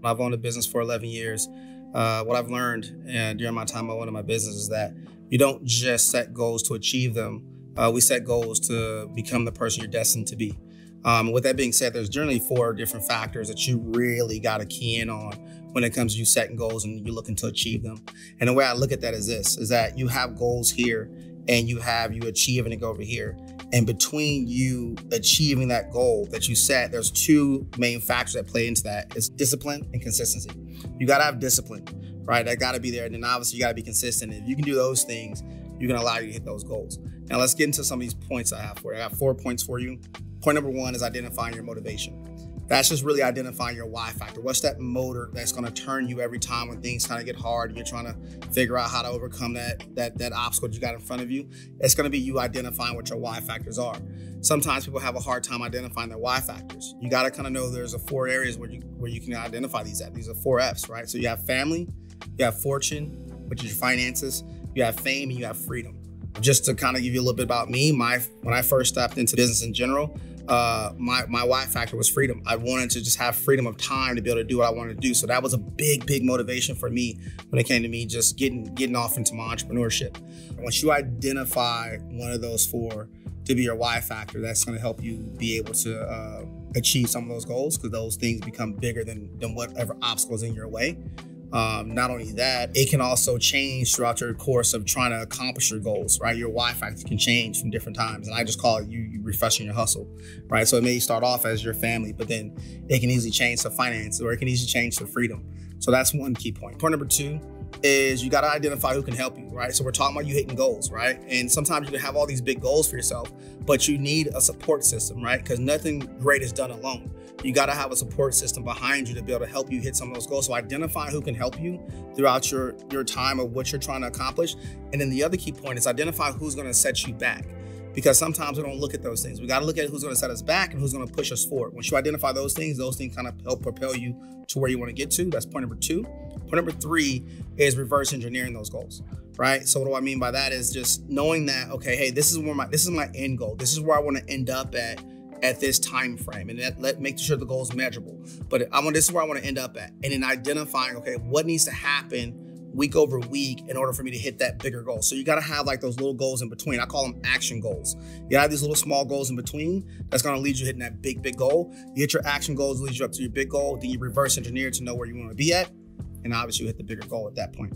I've owned a business for 11 years. What I've learned during my time owning my business is that you don't just set goals to achieve them. We set goals to become the person you're destined to be. With that being said, there's generally 4 different factors that you really got to key in on when it comes to you setting goals and you're looking to achieve them. And the way I look at that is this, is that you have goals here and you achieving it over here. And between you achieving that goal that you set, there's 2 main factors that play into that. It's discipline and consistency. You got to have discipline, right? That got to be there. And then obviously you got to be consistent. If you can do those things, you can allow you to hit those goals. Now let's get into some of these points I have for you. I got 4 points for you. Point number 1 is identifying your motivation. That's just really identifying your why factor. What's that motor that's going to turn you every time when things kind of get hard and you're trying to figure out how to overcome that obstacle that you got in front of you? It's going to be you identifying what your why factors are. Sometimes people have a hard time identifying their why factors. You got to kind of know there's 4 areas where you can identify these at. These are 4 F's, right? So you have family, you have fortune, which is your finances, you have fame, and you have freedom. Just to kind of give you a little bit about me, when I first stepped into business in general, my why factor was freedom. I wanted to just have freedom of time to be able to do what I wanted to do. So that was a big motivation for me when it came to me just getting off into my entrepreneurship. Once you identify one of those 4 to be your why factor, that's going to help you be able to achieve some of those goals, because those things become bigger than whatever obstacles in your way. Not only that, it can also change throughout your course of trying to accomplish your goals, right? Your why factor can change from different times. And I just call it you refreshing your hustle, right? So it may start off as your family, but then it can easily change to finance, or it can easily change to freedom. So that's one key point. Point number 2 is you got to identify who can help you, right? So we're talking about you hitting goals, right? And sometimes you can have all these big goals for yourself, but you need a support system, right? Because nothing great is done alone. You got to have a support system behind you to be able to help you hit some of those goals. So identify who can help you throughout your time of what you're trying to accomplish. And then the other key point is identify who's going to set you back. Because sometimes we don't look at those things. We got to look at who's going to set us back and who's going to push us forward. Once you identify those things kind of help propel you to where you want to get to. That's point number 2. Point number 3 is reverse engineering those goals, right? So what do I mean by that is just knowing that, okay, hey, this is my end goal. This is where I want to end up at this time frame, and make sure the goal is measurable. But this is where I want to end up at, and then identifying, okay, what needs to happen week over week in order for me to hit that bigger goal. So you got to have like those little goals in between. I call them action goals. You have these little small goals in between that's going to lead you hitting that big goal. You hit your action goals, leads you up to your big goal. Then you reverse engineer to know where you want to be at, and obviously you hit the bigger goal at that point.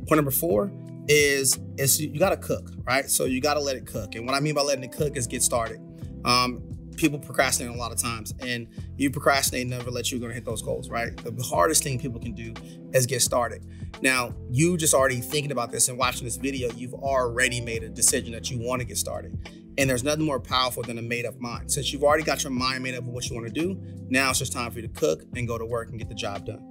Point number 4 is you got to cook, right? So you got to let it cook. And what I mean by letting it cook is get started. People procrastinate a lot of times, and you procrastinate never let you hit those goals, right? The hardest thing people can do is get started. Now, you just already thinking about this and watching this video, you've already made a decision that you want to get started. And there's nothing more powerful than a made-up mind. Since you've already got your mind made up of what you want to do, now it's just time for you to cook and go to work and get the job done.